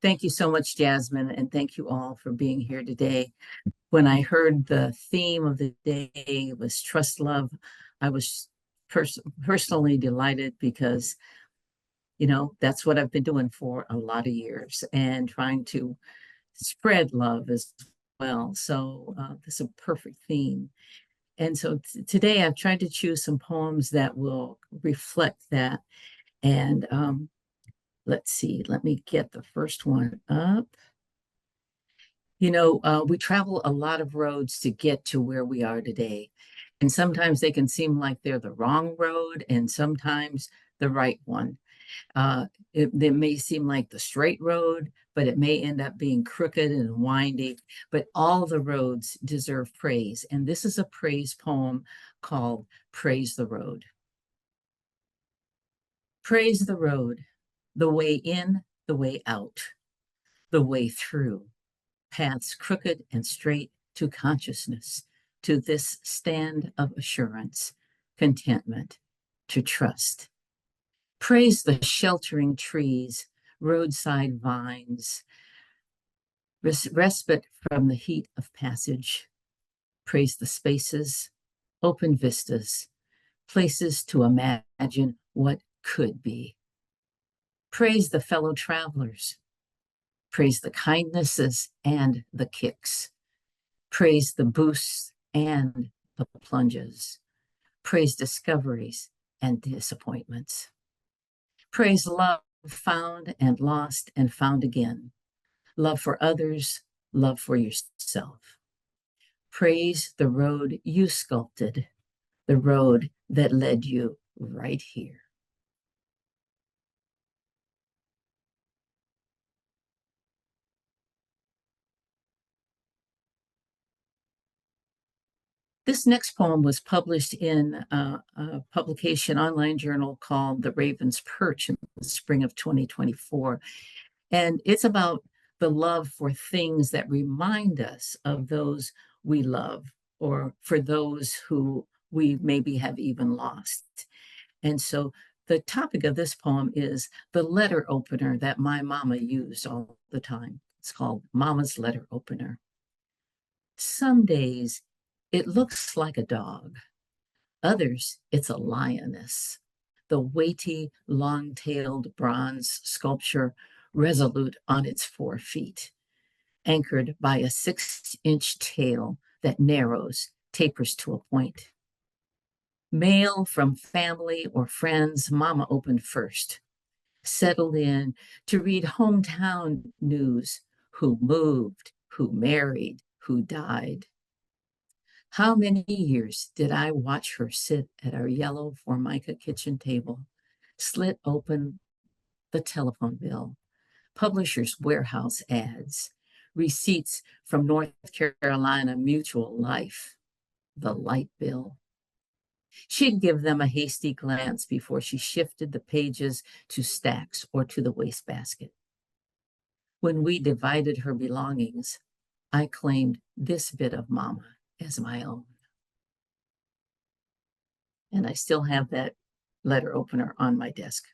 Thank you so much, Jasmine, and thank you all for being here today. When I heard the theme of the day was trust love, I was personally delighted because, that's what I've been doing for a lot of years and trying to spread love as well. So this is a perfect theme. And so today I've tried to choose some poems that will reflect that. And let's see, let me get the first one up. We travel a lot of roads to get to where we are today. And sometimes they can seem like they're the wrong road and sometimes the right one. It may seem like the straight road, but it may end up being crooked and windy. But all the roads deserve praise. And this is a praise poem called Praise the Road. Praise the road, the way in, the way out, the way through. Paths crooked and straight to consciousness, to this stand of assurance, contentment, to trust. Praise the sheltering trees, roadside vines, respite from the heat of passage. Praise the spaces, open vistas, places to imagine what could be. Praise the fellow travelers. Praise the kindnesses and the kicks. Praise the boosts and the plunges. Praise discoveries and disappointments. Praise love found and lost and found again. Love for others, love for yourself. Praise the road you sculpted, the road that led you right here. This next poem was published in a publication online journal called The Raven's Perch in the spring of 2024. And it's about the love for things that remind us of those we love or for those who we maybe have even lost. And so the topic of this poem is the letter opener that my mama used all the time. It's called Mama's Letter Opener. Some days it looks like a dog. Others, it's a lioness, the weighty, long-tailed bronze sculpture resolute on its 4 feet, anchored by a 6-inch tail that narrows, tapers to a point. Mail from family or friends, Mama opened first, settled in to read hometown news, who moved, who married, who died. How many years did I watch her sit at our yellow Formica kitchen table, slit open the telephone bill, Publishers Warehouse ads, receipts from North Carolina Mutual Life, the light bill. She'd give them a hasty glance before she shifted the pages to stacks or to the wastebasket. When we divided her belongings, I claimed this bit of Mama as my own. And I still have that letter opener on my desk.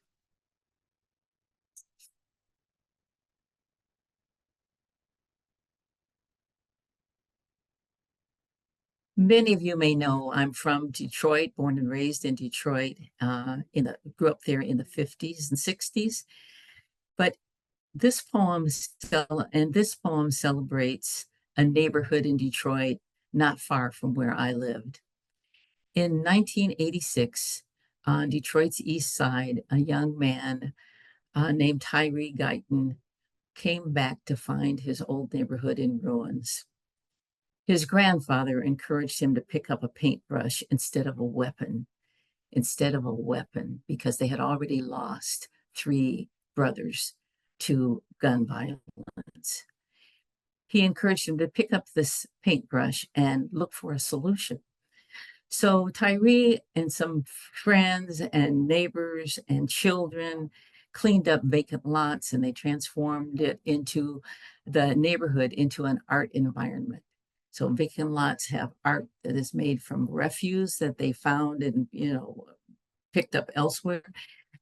Many of you may know I'm from Detroit, born and raised in Detroit, grew up there in the 50s and 60s. But this poem celebrates a neighborhood in Detroit not far from where I lived. In 1986, on Detroit's east side, a young man named Tyree Guyton came back to find his old neighborhood in ruins. His grandfather encouraged him to pick up a paintbrush instead of a weapon, because they had already lost 3 brothers to gun violence. He encouraged him to pick up this paintbrush and look for a solution. So Tyree and some friends and neighbors and children cleaned up vacant lots, and they transformed the neighborhood into an art environment. So vacant lots have art that is made from refuse that they found and, picked up elsewhere,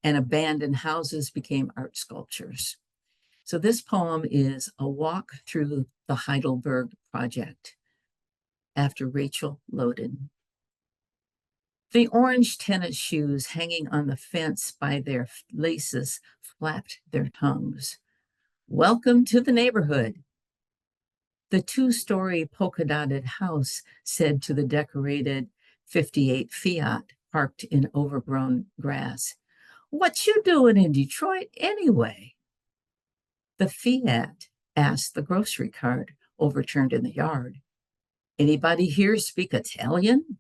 and abandoned houses became art sculptures. So this poem is A Walk Through the Heidelberg Project, after Rachel Loden. The orange tennis shoes hanging on the fence by their laces flapped their tongues. Welcome to the neighborhood. The two-story polka-dotted house said to the decorated 58 Fiat parked in overgrown grass, "What you doing in Detroit anyway?" The Fiat asked the grocery cart overturned in the yard, "Anybody here speak Italian?"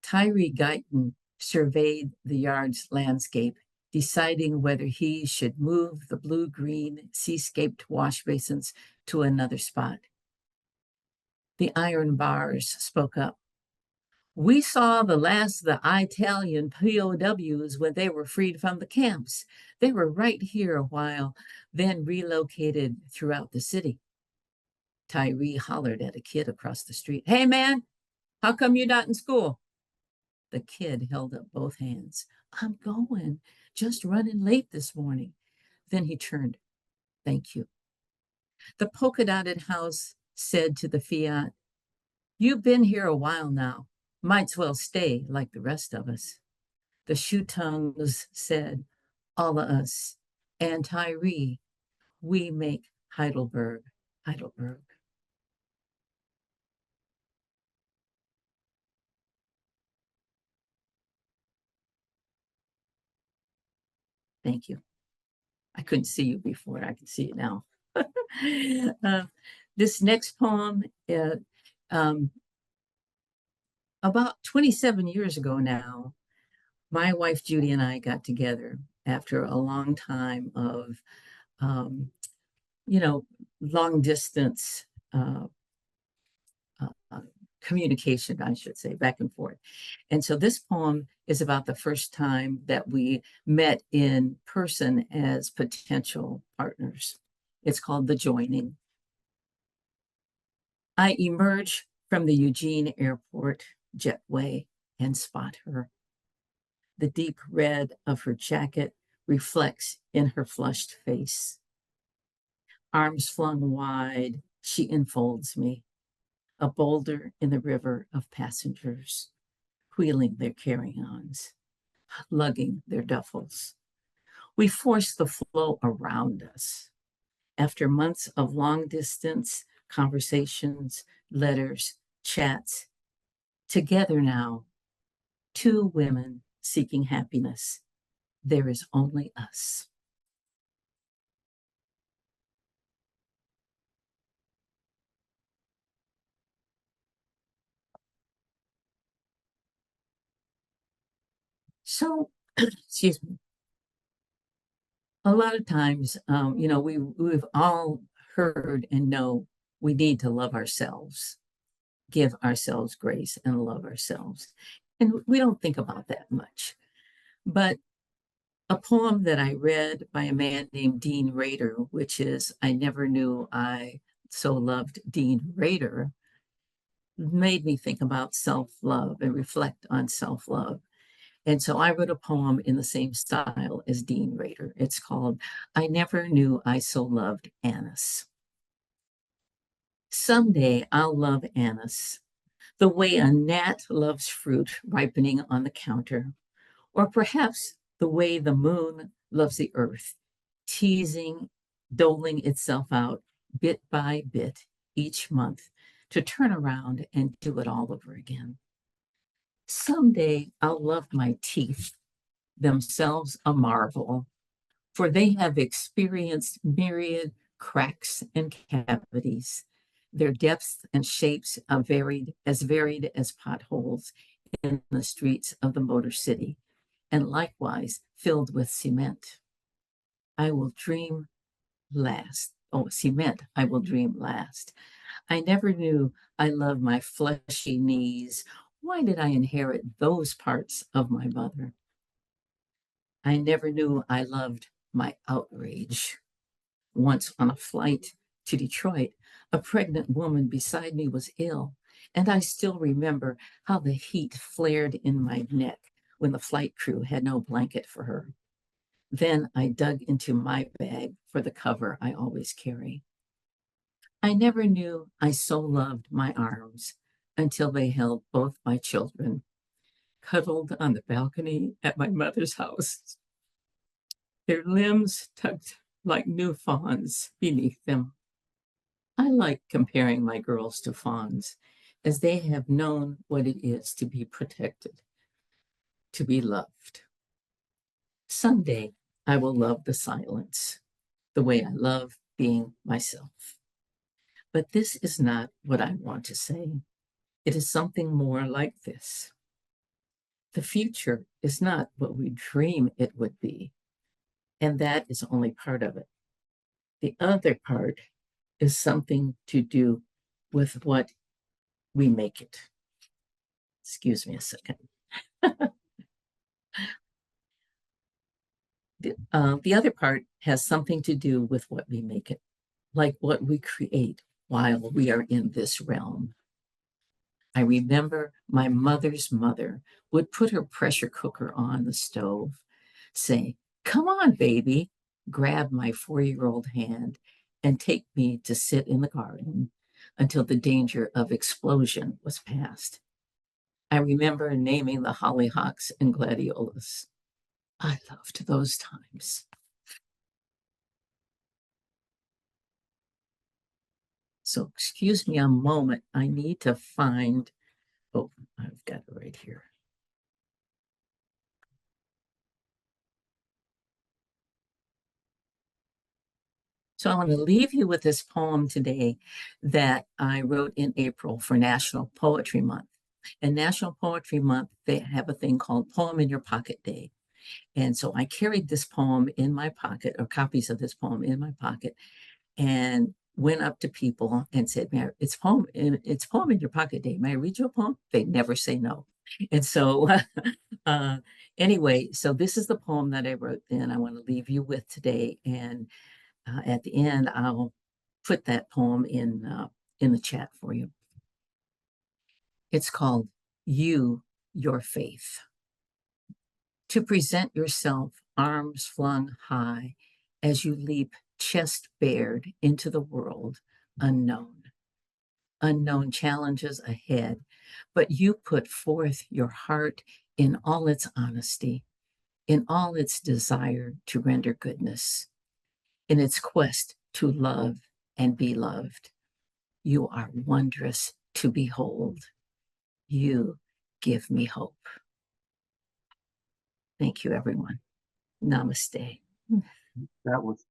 Tyree Guyton surveyed the yard's landscape, deciding whether he should move the blue-green seascaped wash basins to another spot. The iron bars spoke up. "We saw the last of the Italian POWs when they were freed from the camps. They were right here a while, then relocated throughout the city." Tyree hollered at a kid across the street, "Hey, man, how come you're not in school?" The kid held up both hands. "I'm going, just running late this morning." Then he turned. "Thank you." The polka-dotted house said to the Fiat, "You've been here a while now. Might's well stay like the rest of us." The shoe tongues said, "All of us, and Tyree, we make Heidelberg, Heidelberg." Thank you. I couldn't see you before. I can see you now. uh, this next poem, um, about 27 years ago now, my wife Judy and I got together after a long time of, um, you know, long distance uh, uh, communication, I should say, back and forth. And so this poem is about the first time that we met in person as potential partners. It's called The Joining. I emerge from the Eugene Airport jetway and spot her. The deep red of her jacket reflects in her flushed face. Arms flung wide, she enfolds me, a boulder in the river of passengers, wheeling their carry-ons, lugging their duffels. We force the flow around us. After months of long distance conversations, letters, chats, together now, two women seeking happiness. There is only us. So, excuse me, a lot of times, we've all heard and know we need to love ourselves, give ourselves grace and love ourselves. And we don't think about that much. But a poem that I read by a man named Dean Rader, which is I Never Knew I So Loved Dean Rader, made me think about self-love and reflect on self-love. And so I wrote a poem in the same style as Dean Rader. It's called I Never Knew I So Loved Anise. Someday I'll love anise, the way a gnat loves fruit ripening on the counter, or perhaps the way the moon loves the earth, teasing, doling itself out bit by bit each month to turn around and do it all over again. Someday I'll love my teeth, themselves a marvel, for they have experienced myriad cracks and cavities. Their depths and shapes are varied as potholes in the streets of the Motor City, and likewise filled with cement. I will dream last. Oh, cement, I will dream last. I never knew I loved my fleshy knees. Why did I inherit those parts of my mother? I never knew I loved my outrage. Once on a flight to Detroit, a pregnant woman beside me was ill, and I still remember how the heat flared in my neck when the flight crew had no blanket for her. Then I dug into my bag for the cover I always carry. I never knew I so loved my arms until they held both my children, cuddled on the balcony at my mother's house, their limbs tucked like new fawns beneath them. I like comparing my girls to fawns, as they have known what it is to be protected, to be loved. Someday, I will love the silence, the way I love being myself. But this is not what I want to say. It is something more like this. The future is not what we dream it would be, and that is only part of it. The other part is something to do with what we make it. Excuse me a second. The other part has something to do with what we make it, like what we create while we are in this realm. I remember my mother's mother would put her pressure cooker on the stove, say, "Come on, baby," grab my 4-year-old hand, and take me to sit in the garden until the danger of explosion was past. I remember naming the hollyhocks and gladiolas. I loved those times. So, excuse me a moment. I need to find, oh, I've got it right here. So I want to leave you with this poem today that I wrote in April for National Poetry Month. And National Poetry Month, they have a thing called Poem in Your Pocket Day. And so I carried this poem in my pocket, or copies of this poem in my pocket, and went up to people and said, "Man, it's poem in your pocket day. May I read you a poem?" They never say no. And so uh, anyway, so this is the poem that I wrote then. I want to leave you with today. And at the end, I'll put that poem in the chat for you. It's called You, Your Faith. To present yourself arms flung high as you leap chest bared into the world unknown. Unknown challenges ahead, but you put forth your heart in all its honesty, in all its desire to render goodness, in its quest to love and be loved. You are wondrous to behold. You give me hope. Thank you, everyone. Namaste. That was